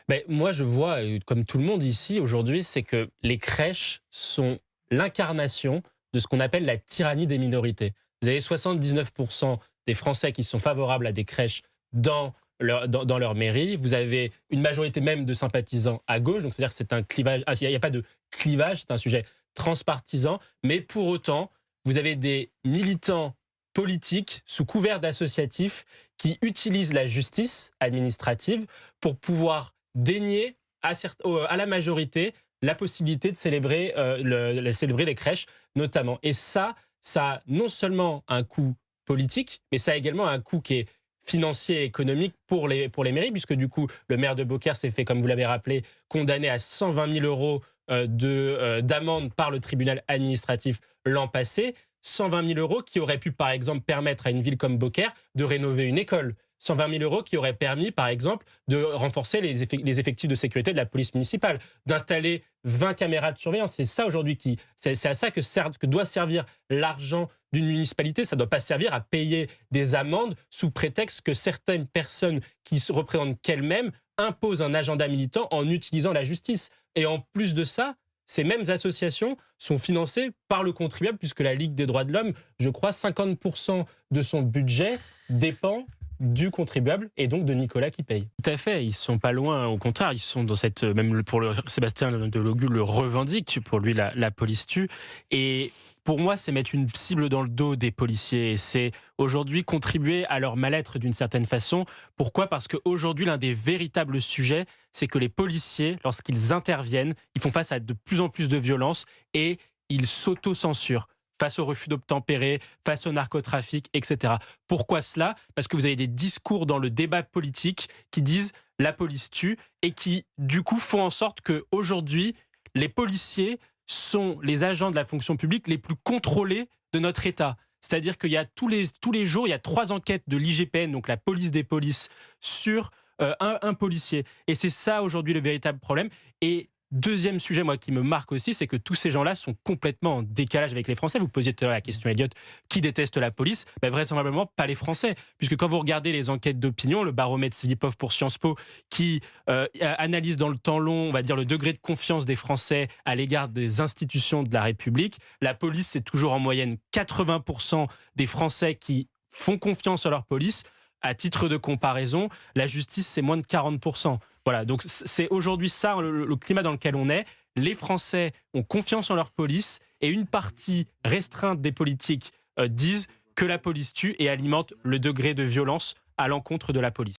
Ben, moi, je vois, comme tout le monde ici aujourd'hui, c'est que les crèches sont l'incarnation de ce qu'on appelle la tyrannie des minorités. Vous avez 79% des Français qui sont favorables à des crèches dans leur mairie. Vous avez une majorité même de sympathisants à gauche. Donc, c'est-à-dire que c'est un clivage. Il n'y a pas de clivage, c'est un sujet transpartisan. Mais pour autant, vous avez des militants politiques sous couvert d'associatifs qui utilisent la justice administrative pour pouvoir dénier à la majorité la possibilité de célébrer les crèches, notamment. Et ça a non seulement un coût politique, mais ça a également un coût qui est financier et économique pour les mairies, puisque du coup, le maire de Beaucaire s'est fait, comme vous l'avez rappelé, condamné à 120 000 euros d'amende par le tribunal administratif l'an passé. 120 000 euros qui auraient pu, par exemple, permettre à une ville comme Beaucaire de rénover une école. 120 000 euros qui auraient permis, par exemple, de renforcer les effectifs de sécurité de la police municipale, d'installer 20 caméras de surveillance. C'est ça aujourd'hui c'est à ça que doit servir l'argent d'une municipalité. Ça ne doit pas servir à payer des amendes sous prétexte que certaines personnes qui se représentent qu'elles-mêmes imposent un agenda militant en utilisant la justice. Et en plus de ça, ces mêmes associations sont financées par le contribuable, puisque la Ligue des droits de l'homme, je crois, 50% de son budget dépend du contribuable et donc de Nicolas qui paye. Tout à fait, ils sont pas loin, au contraire, ils sont dans cette, même pour Sébastien de Logul le revendique, pour lui la police tue. Et pour moi, c'est mettre une cible dans le dos des policiers. Et c'est aujourd'hui contribuer à leur mal-être d'une certaine façon. Pourquoi ? Parce qu'aujourd'hui, l'un des véritables sujets, c'est que les policiers, lorsqu'ils interviennent, ils font face à de plus en plus de violence et ils s'auto-censurent face au refus d'obtempérer, face au narcotrafic, etc. Pourquoi cela ? Parce que vous avez des discours dans le débat politique qui disent « la police tue » et qui, du coup, font en sorte qu'aujourd'hui, les policiers sont les agents de la fonction publique les plus contrôlés de notre État. C'est-à-dire qu'il y a tous les jours, il y a 3 enquêtes de l'IGPN, donc la police des polices, sur un policier. Et c'est ça aujourd'hui le véritable problème. Et deuxième sujet, moi, qui me marque aussi, c'est que tous ces gens-là sont complètement en décalage avec les Français. Vous posiez tout à l'heure la question, Elliot, qui déteste la police ? Ben, vraisemblablement pas les Français. Puisque quand vous regardez les enquêtes d'opinion, le baromètre Silipov pour Sciences Po, qui analyse dans le temps long, on va dire, le degré de confiance des Français à l'égard des institutions de la République, la police, c'est toujours en moyenne 80% des Français qui font confiance à leur police. À titre de comparaison, la justice, c'est moins de 40%. Voilà, donc c'est aujourd'hui ça, le climat dans lequel on est. Les Français ont confiance en leur police et une partie restreinte des politiques disent que la police tue et alimente le degré de violence à l'encontre de la police.